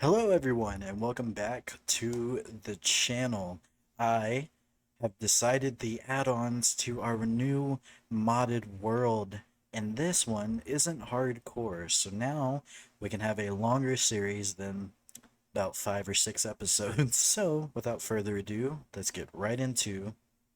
Hello everyone and welcome back to the channel. I have decided the add-ons to our new modded world, and this one isn't hardcore, so now we can have a longer series than about 5 or 6 episodes. So without further ado, let's get right into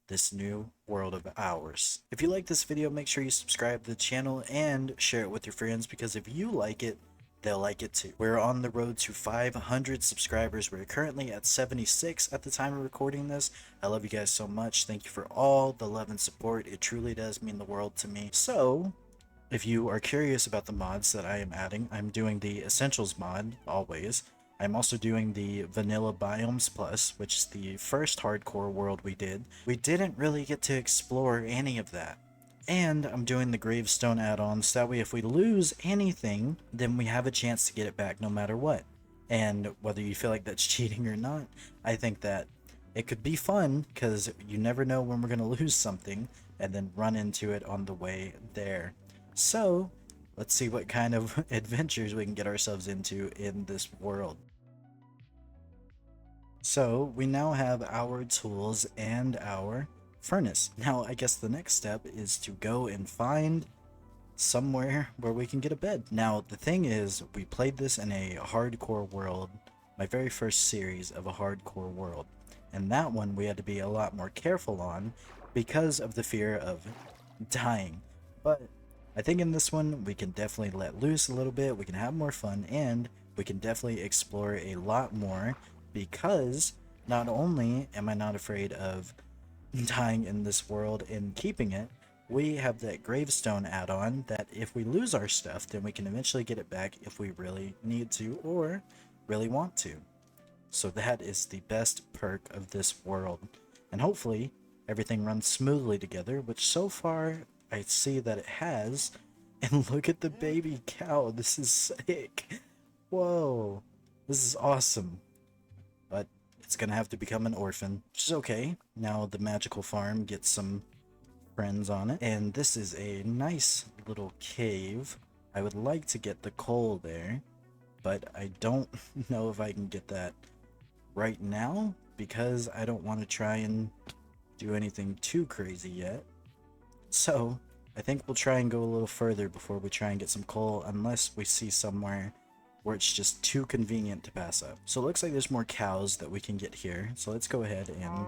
this new world of ours. If you like this video, make sure you subscribe to the channel and share it with your friends, because if you like it, they'll like it too. We're on the road to 500 subscribers. We're currently at 76 at the time of recording this. I love you guys so much. Thank you for all the love and support. It truly does mean the world to me. So, if you are curious about the mods that I am adding, I'm doing the Essentials mod, always. I'm also doing the Vanilla Biomes Plus, which is the first hardcore world we did. We didn't really get to explore any of that. And I'm doing the Gravestone add-ons, that way if we lose anything, then we have a chance to get it back no matter what. And whether you feel like that's cheating or not, I think that it could be fun, because you never know when we're going to lose something, and then run into it on the way there. So, let's see what kind of adventures we can get ourselves into in this world. So, we now have our tools and our furnace. Now, I guess the next step is to go and find somewhere where we can get a bed. Now, the thing is, we played this in a hardcore world, my very first series of a hardcore world. And that one we had to be a lot more careful on because of the fear of dying. But I think in this one, we can definitely let loose a little bit, we can have more fun, and we can definitely explore a lot more, because not only am I not afraid of dying in this world and keeping it, we have that gravestone add-on that if we lose our stuff, then we can eventually get it back if we really need to or really want to. So that is the best perk of this world. And hopefully everything runs smoothly together, which so far I see that it has. And look at the baby cow. This is sick. Whoa. This is awesome. But it's gonna have to become an orphan, which is okay. Now the magical farm gets some friends on it. And this is a nice little cave. I would like to get the coal there, but I don't know if I can get that right now, because I don't want to try and do anything too crazy yet. So I think we'll try and go a little further before we try and get some coal, unless we see somewhere where it's just too convenient to pass up. So it looks like there's more cows that we can get here. So let's go ahead and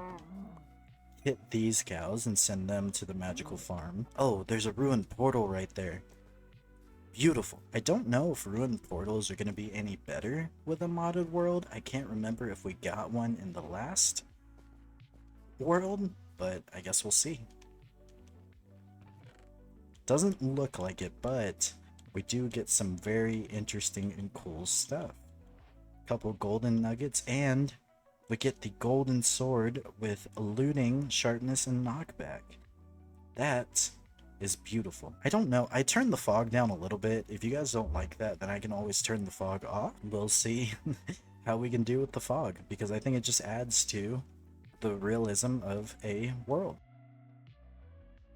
hit these cows and send them to the magical farm. Oh, there's a ruined portal right there. Beautiful. I don't know if ruined portals are going to be any better with a modded world. I can't remember if we got one in the last world, but I guess we'll see. Doesn't look like it, but we do get some very interesting and cool stuff. Couple golden nuggets, and we get the golden sword with looting, sharpness, and knockback. That is beautiful. I don't know. I turned the fog down a little bit. If you guys don't like that, then I can always turn the fog off. We'll see how we can do with the fog, because I think it just adds to the realism of a world.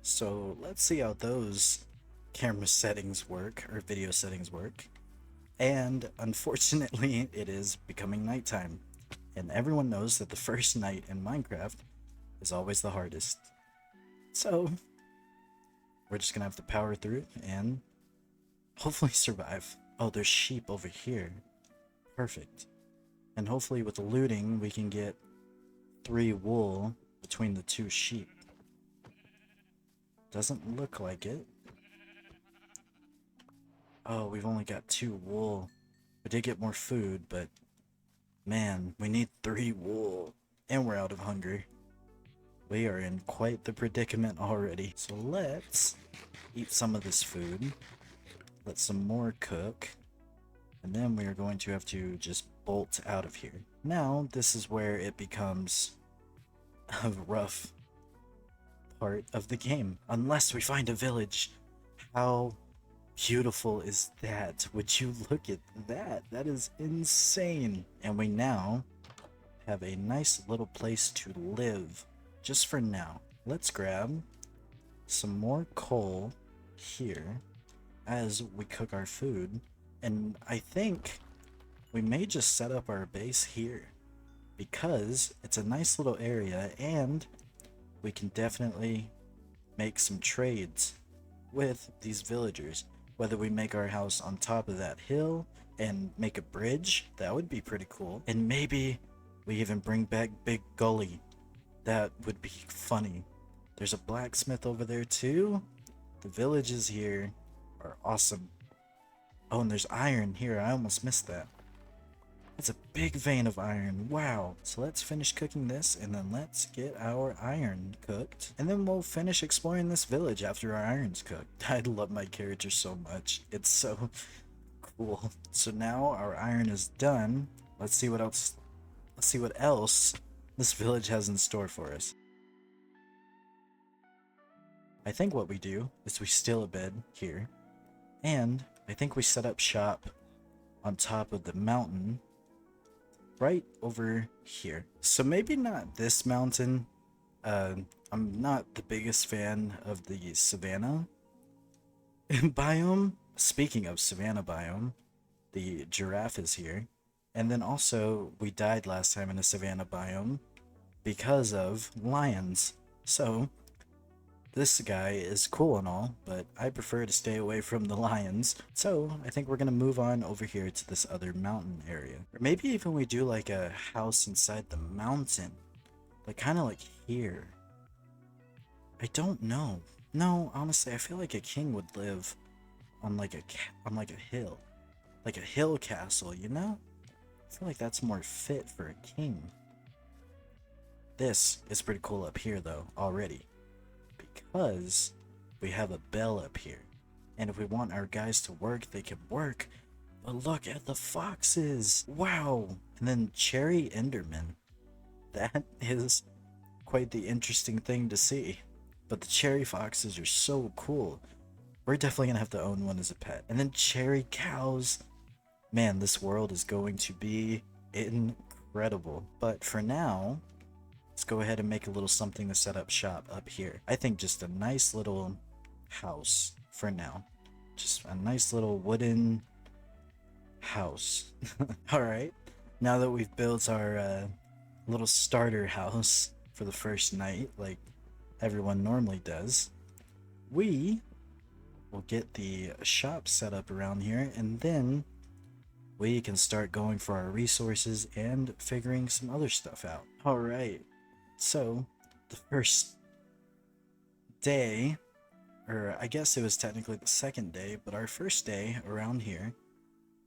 So let's see how those camera settings work, or video settings work. And unfortunately, it is becoming nighttime. And everyone knows that the first night in Minecraft is always the hardest. So we're just gonna have to power through it and hopefully survive. Oh, there's sheep over here. Perfect. And hopefully with the looting, we can get 3 wool between the 2 sheep. Doesn't look like it. Oh, we've only got 2 wool. We did get more food, but man, we need 3 wool. And we're out of hunger. We are in quite the predicament already. So let's eat some of this food. Let some more cook. And then we are going to have to just bolt out of here. Now, this is where it becomes a rough part of the game. Unless we find a village. How beautiful is that? Would you look at that? That is insane. And we now have a nice little place to live. Just for now. Let's grab some more coal here as we cook our food. And I think we may just set up our base here because it's a nice little area and we can definitely make some trades with these villagers. Whether we make our house on top of that hill and make a bridge, that would be pretty cool. And maybe we even bring back Big Gully. That would be funny. There's a blacksmith over there too. The villages here are awesome. Oh, and there's iron here. I almost missed that. It's a big vein of iron. Wow. So let's finish cooking this and then let's get our iron cooked. And then we'll finish exploring this village after our iron's cooked. I love my character so much. It's so cool. So now our iron is done. Let's see what else. Let's see what else this village has in store for us. I think what we do is we steal a bed here. And I think we set up shop on top of the mountain right over here. So maybe not this mountain. I'm not the biggest fan of the savanna biome. Speaking of savanna biome, the giraffe is here. And then also, we died last time in a savanna biome because of lions. So, this guy is cool and all, but I prefer to stay away from the lions. So I think we're gonna move on over here to this other mountain area. Or maybe even we do like a house inside the mountain. Like kind of like here. I don't know. No, honestly, I feel like a king would live on like a hill. Like a hill castle, you know? I feel like that's more fit for a king. This is pretty cool up here though, already. Because we have a bell up here. And if we want our guys to work, they can work. But look at the foxes! Wow! And then Cherry Enderman. That is quite the interesting thing to see. But the cherry foxes are so cool. We're definitely gonna have to own one as a pet. And then cherry cows. Man, this world is going to be incredible. But for now, let's go ahead and make a little something to set up shop up here. I think just a nice little house for now. Just a nice little wooden house. Alright, now that we've built our little starter house for the first night, like everyone normally does, we will get the shop set up around here, and then we can start going for our resources and figuring some other stuff out. Alright, so the first day, or I guess it was technically the second day, but our first day around here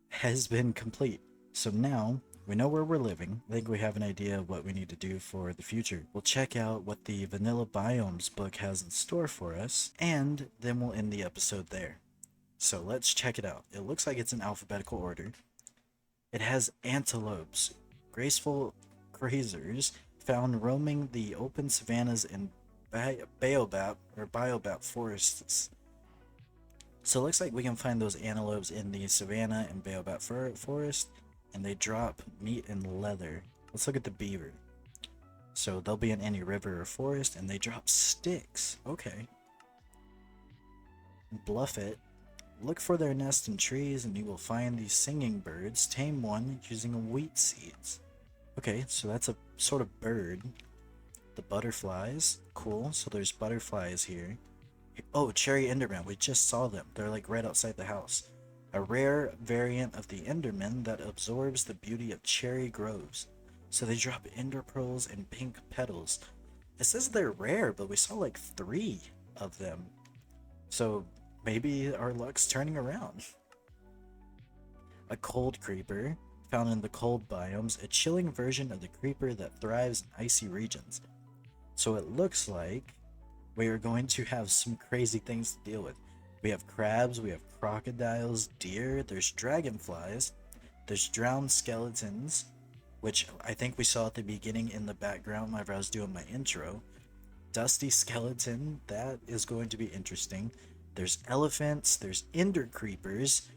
has been complete. So now we know where we're living. I think we have an idea of what we need to do for the future. We'll check out what the Vanilla Biomes book has in store for us, and then we'll end the episode there. So let's check it out. It looks like it's in alphabetical order. It has antelopes, graceful grazers found roaming the open savannas and baobab forests. So it looks like we can find those antelopes in the savanna and baobab forest, and they drop meat and leather. Let's look at the beaver. So they'll be in any river or forest, and they drop sticks. Okay. Bluff it. Look for their nest in trees, and you will find these singing birds. Tame one using wheat seeds. Okay, so that's a sort of bird. The butterflies. Cool, so there's butterflies here. Oh, Cherry Enderman. We just saw them. They're like right outside the house. A rare variant of the Enderman that absorbs the beauty of cherry groves. So they drop ender pearls and pink petals. It says they're rare, but we saw like 3 of them. So maybe our luck's turning around. A cold creeper, found in the cold biomes, a chilling version of the creeper that thrives in icy regions. So it looks like we are going to have some crazy things to deal with. We have crabs, we have crocodiles, deer, there's dragonflies, there's drowned skeletons, which I think we saw at the beginning in the background whenever I was doing my intro. Dusty skeleton, that is going to be interesting. There's elephants, there's ender creepers,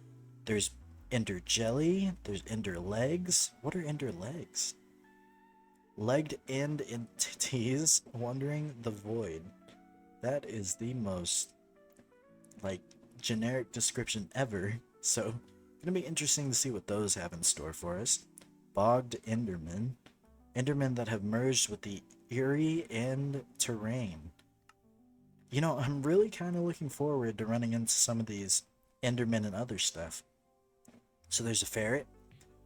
there's ender jelly, there's ender legs. What are ender legs? Legged end entities wandering the void. That is the most, like, generic description ever. So, Gonna be interesting to see what those have in store for us. Bogged Enderman. Endermen that have merged with the Eerie and terrain. You know, I'm really kind of looking forward to running into some of these Endermen and other stuff. So there's a ferret,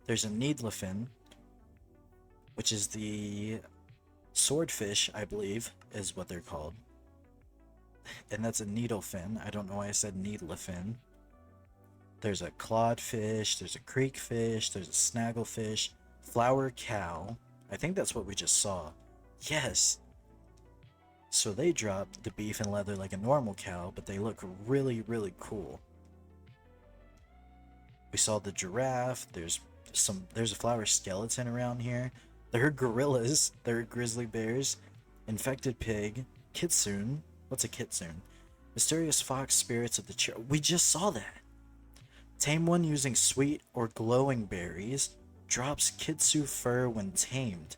there's a needlefin, which is the swordfish, I believe, is what they're called. And that's a needlefin. I don't know why I said needlefin. There's a clodfish, there's a creek fish, there's a snagglefish, flower cow. I think that's what we just saw. Yes! So they drop the beef and leather like a normal cow, but they look really, really cool. We saw the giraffe, there's a flower skeleton around here. There are gorillas, there are grizzly bears, infected pig, kitsune. What's a kitsune? Mysterious fox spirits of the we just saw that. Tame one using sweet or glowing berries. Drops kitsune fur when tamed.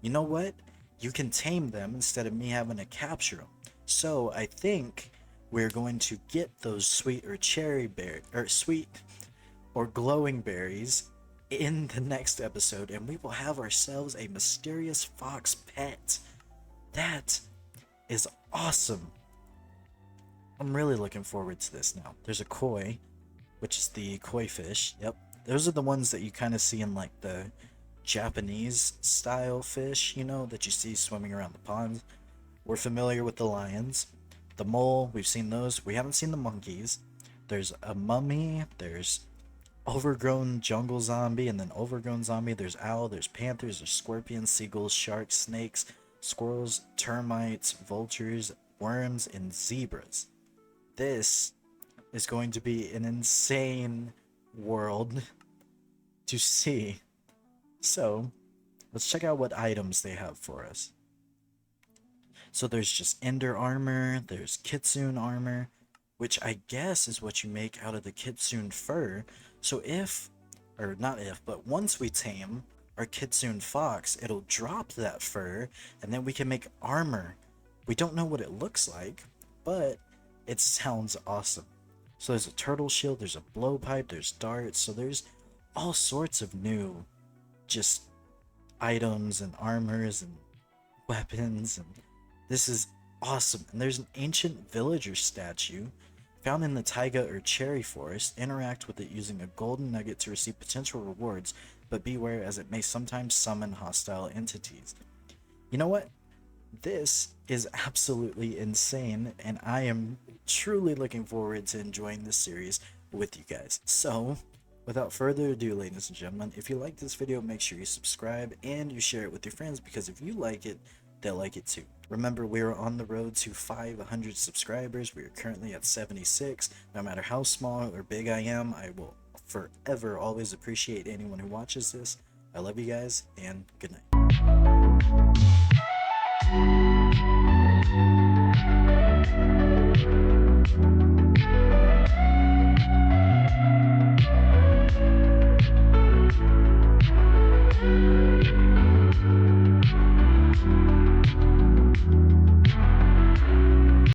You know what? You can tame them instead of me having to capture them. So I think we're going to get those sweet or cherry berry or sweet or glowing berries in the next episode, and we will have ourselves a mysterious fox pet. That is awesome. I'm really looking forward to this now. There's a koi, which is the koi fish. Yep. Those are the ones that you kind of see in like the Japanese style fish, you know, that you see swimming around the pond. We're familiar with the lions. The mole, we've seen those. We haven't seen the monkeys. There's a mummy. There's overgrown jungle zombie, and then overgrown zombie. There's owl, there's panthers, there's scorpions, seagulls, sharks, snakes, squirrels, termites, vultures, worms, and zebras. This is going to be an insane world to see. So, let's check out what items they have for us. So there's just ender armor, there's kitsune armor, which I guess is what you make out of the kitsune fur. So but once we tame our kitsune fox, it'll drop that fur, and then we can make armor. We don't know what it looks like, but it sounds awesome. So there's a turtle shield, there's a blowpipe, there's darts, so there's all sorts of new just items and armors and weapons, and this is awesome. And there's an ancient villager statue found in the taiga or cherry forest. Interact with it using a golden nugget to receive potential rewards, but beware as it may sometimes summon hostile entities. You know what? This is absolutely insane, and I am truly looking forward to enjoying this series with you guys. So, without further ado, ladies and gentlemen, if you like this video, make sure you subscribe and you share it with your friends, because if you like it, they'll like it too. Remember, we are on the road to 500 subscribers. We are currently at 76. No matter how small or big I am, I will forever always appreciate anyone who watches this. I love you guys, and good night.